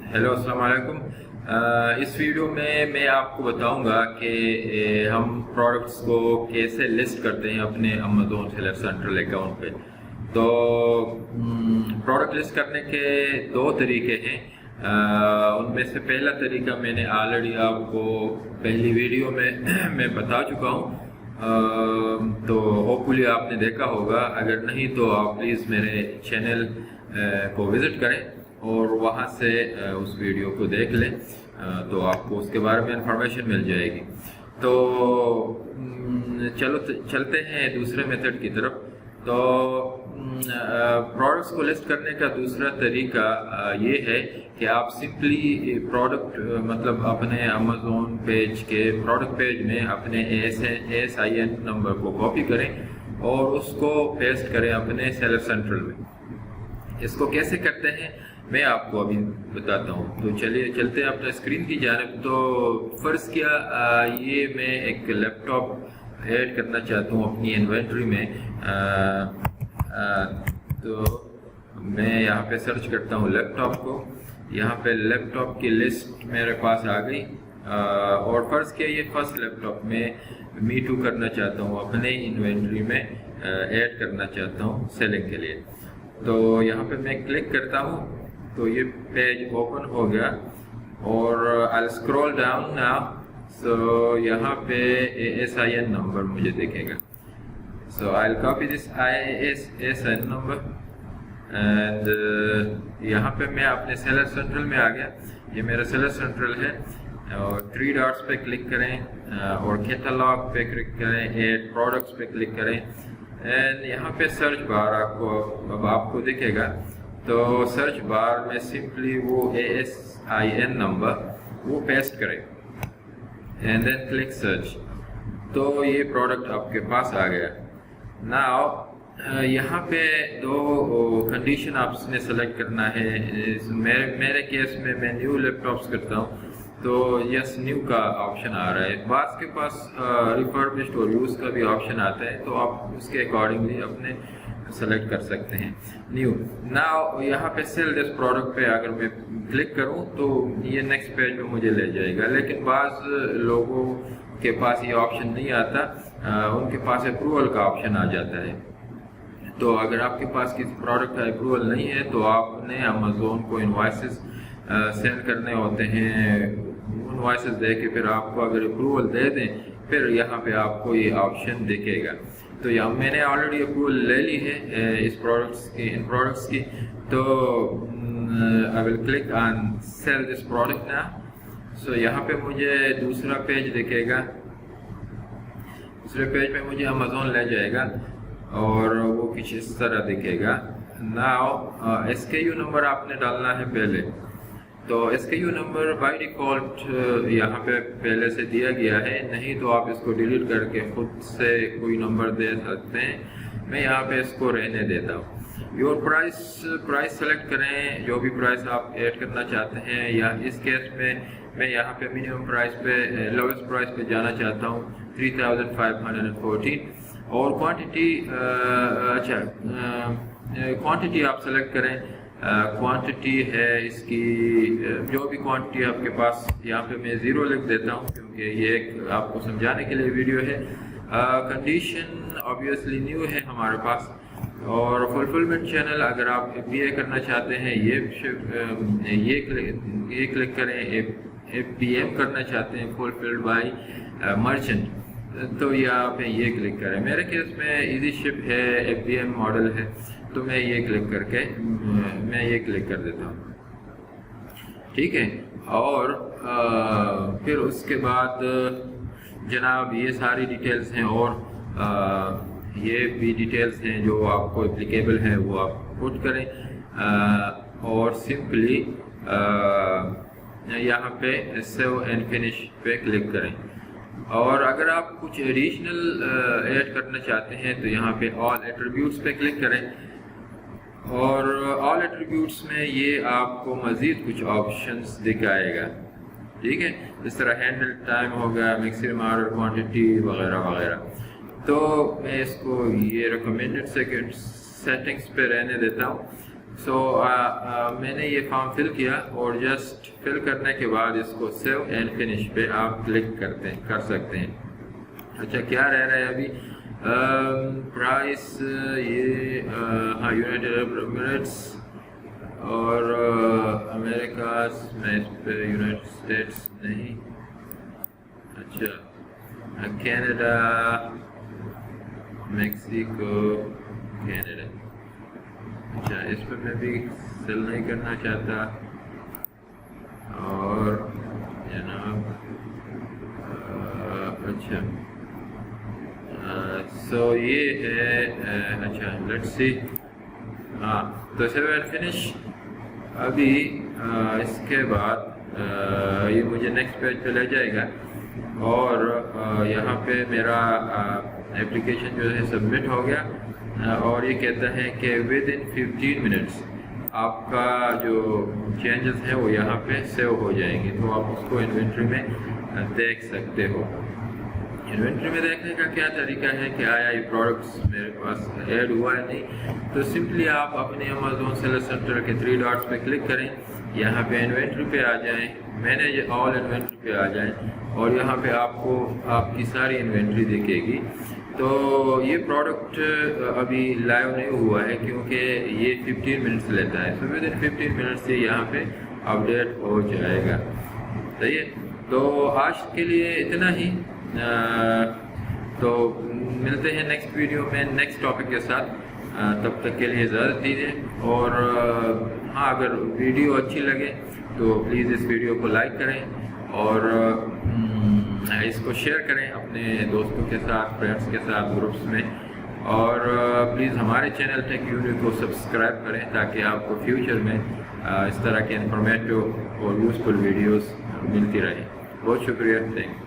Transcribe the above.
Hello अस्सलाम वालेकुम। इस वीडियो में मैं आपको बताऊंगा कि हम प्रोडक्ट्स को कैसे लिस्ट करते हैं अपने अमेज़न सेलर सेंट्रल अकाउंट पे। तो प्रोडक्ट लिस्ट करने के दो तरीके हैं। उनमें से पहला तरीका मैंने ऑलरेडी आपको पहली वीडियो में मैं बता चुका हूँ, तो होपफुली आपने देखा होगा। अगर नहीं तो आप प्लीज़ मेरे चैनल को विज़िट करें और वहाँ से उस वीडियो को देख लें, तो आपको उसके बारे में इंफॉर्मेशन मिल जाएगी। तो चलते हैं दूसरे मेथड की तरफ। तो प्रोडक्ट्स को लिस्ट करने का दूसरा तरीका ये है कि आप सिंपली प्रोडक्ट मतलब अपने अमेज़न पेज के प्रोडक्ट पेज में अपने ASIN नंबर को कॉपी करें और उसको पेस्ट करें अपने सेलर सेंट्रल में। इसको कैसे करते हैं मैं आपको अभी बताता हूँ। तो चलिए चलते हैं अपने स्क्रीन की जानिब। तो फर्स्ट क्या, ये मैं एक लैपटॉप ऐड करना चाहता हूँ अपनी इन्वेंट्री में। तो मैं यहाँ पे सर्च करता हूँ लैपटॉप को। यहाँ पे लैपटॉप की लिस्ट मेरे पास आ गई। और फर्स्ट क्या, ये फर्स्ट लैपटॉप में मी टू करना चाहता हूँ, अपने इन्वेंट्री में ऐड करना चाहता हूँ सेलिंग के लिए। तो यहाँ पे मैं क्लिक करता हूँ तो ये पेज ओपन हो गया और I scroll down now. So यहाँ पे ASIN नंबर मुझे दिखेगा। So I copy this ASIN number and यहाँ पे मैं अपने सेलर सेंट्रल में आ गया। ये मेरा सेलर सेंट्रल है और 3 डॉट्स पे क्लिक करें और कैटलॉग पे क्लिक करें, ऐड प्रोडक्ट्स पे क्लिक करें एंड यहाँ पे सर्च बार आपको दिखेगा। तो सर्च बार में सिंपली वो ASIN नंबर वो पेस्ट करें एंड देन क्लिक सर्च। तो ये प्रोडक्ट आपके पास आ गया। नाउ यहाँ पे दो कंडीशन आपने सेलेक्ट करना है। मेरे केस में मैं न्यू लैपटॉप्स करता हूँ, तो यस न्यू का ऑप्शन आ रहा है। बास के पास रिफर्बिश्ड और यूज़ का भी ऑप्शन आता है, तो आप उसके अकॉर्डिंगली अपने सेलेक्ट कर सकते हैं न्यू। नाउ यहाँ पे सेल दिस प्रोडक्ट पे अगर मैं क्लिक करूँ तो ये नेक्स्ट पेज पे मुझे ले जाएगा। लेकिन बाज़ लोगों के पास ये ऑप्शन नहीं आता, उनके पास अप्रूवल का ऑप्शन आ जाता है। तो अगर आपके पास किसी प्रोडक्ट का अप्रूवल नहीं है तो आपने अमेज़न को इनवॉइसेस सेंड करने होते हैं। इनवॉइसेस दे के फिर आपको अगर अप्रूवल दे दें फिर यहाँ पे आपको ये ऑप्शन दिखेगा। तो यहाँ मैंने ऑलरेडी अप्रूवल ले ली है इन प्रोडक्ट्स की। तो I will click on sell this product now. So यहाँ पे मुझे दूसरा पेज दिखेगा। दूसरे पेज पे मुझे अमेज़न ले जाएगा और वो कुछ इस तरह दिखेगा। नाउ SKU नंबर आपने डालना है पहले। तो SKU नंबर बाय डिफ़ॉल्ट यहाँ पे पहले से दिया गया है, नहीं तो आप इसको डिलीट करके खुद से कोई नंबर दे सकते हैं। मैं यहाँ पे इसको रहने देता हूँ। योर प्राइस सेलेक्ट करें, जो भी प्राइस आप ऐड करना चाहते हैं। या इस केस में मैं यहाँ पे मिनिमम प्राइस पे लोवेस्ट प्राइस पे जाना चाहता हूँ 3514। और क्वांटिटी आप सेलेक्ट करें। क्वांटिटी है इसकी जो भी क्वांटिटी आपके पास, यहाँ पे मैं 0 लिख देता हूँ क्योंकि ये एक आपको समझाने के लिए वीडियो है। कंडीशन ऑब्वियसली न्यू है हमारे पास। और फुलफिलमेंट चैनल अगर आप FBA करना चाहते हैं ये क्लिक करें। FBM करना चाहते हैं फुलफिल्ड बाय मर्चेंट, तो यहाँ पे ये क्लिक करें। मेरे केस में इजी शिप है, FBM मॉडल है, तो मैं ये क्लिक कर देता हूँ। ठीक है। और फिर उसके बाद जनाब ये सारी डिटेल्स हैं और ये भी डिटेल्स हैं जो आपको एप्लीकेबल हैं, वो आप पुट करें और सिंपली यहाँ पे सेव एंड फिनिश पे क्लिक करें। और अगर आप कुछ एडिशनल ऐड करना चाहते हैं तो यहाँ पे ऑल एट्रीब्यूट्स पे क्लिक करें। और ऑल एट्रीब्यूट्स में ये आपको मज़ीद कुछ ऑप्शंस दिखाएगा। ठीक है, इस तरह हैंडल टाइम होगा, मैक्सिमम ऑर्डर क्वांटिटी वगैरह वगैरह। तो मैं इसको ये रिकमेंडेड सेटिंग्स पे रहने देता हूँ। سو میں نے یہ فارم فل کیا اور جسٹ فل کرنے کے بعد اس کو سیو اینڈ فنش پہ آپ کلک کر سکتے ہیں. اچھا کیا رہ رہا ہے ابھی پرائس یہ ہاں یونائٹیڈ عرب ایمریٹس اور امریکہ میں اس پہ یونائٹیڈ اسٹیٹس نہیں. اچھا کینیڈا میکسیکو کینیڈا. اچھا اس پہ میں بھی سیل نہیں کرنا چاہتا. اور جناب اچھا سو یہ ہے اچھا لیٹس سی ہاں تو سیو اینڈ فنش. ابھی اس کے بعد یہ مجھے نیکسٹ پیج پہ لے جائے گا اور یہاں پہ میرا اپلیکیشن جو ہے سبمٹ ہو گیا اور یہ کہتا ہے کہ ود ان 15 منٹس آپ کا جو چینجز ہیں وہ یہاں پہ سیو ہو جائیں گے. تو آپ اس کو انوینٹری میں دیکھ سکتے ہو. انوینٹری میں دیکھنے کا کیا طریقہ ہے کہ آیا یہ پروڈکٹس میرے پاس ایڈ ہوا ہے نہیں. تو سمپلی آپ اپنے امیزون سیلر سینٹر کے 3 ڈاٹس پہ کلک کریں, یہاں پہ انوینٹری پہ آ جائیں, مینیج آل انوینٹری پہ آ جائیں اور یہاں پہ آپ کو آپ کی ساری انوینٹری دکھے گی. تو یہ پروڈکٹ ابھی لائیو نہیں ہوا ہے کیونکہ یہ 15 منٹس لیتا ہے. سو ود ان 15 منٹس سے یہاں پہ اپڈیٹ ہو جائے گا. صحیح ہے. تو آج کے لیے اتنا ہی. تو ملتے ہیں نیکسٹ ویڈیو میں نیکسٹ ٹاپک کے ساتھ. تب تک کے لیے اجازت دیجیے. اور ہاں اگر ویڈیو اچھی لگے تو پلیز اس ویڈیو کو لائک کریں اور اس کو شیئر کریں اپنے دوستوں کے ساتھ, فرینڈس کے ساتھ, گروپس میں. اور پلیز ہمارے چینل ٹیک یونی کو سبسکرائب کریں تاکہ آپ کو فیوچر میں اس طرح کے انفارمیٹیو اور یوزفل ویڈیوز ملتی رہیں. بہت شکریہ. Thank you.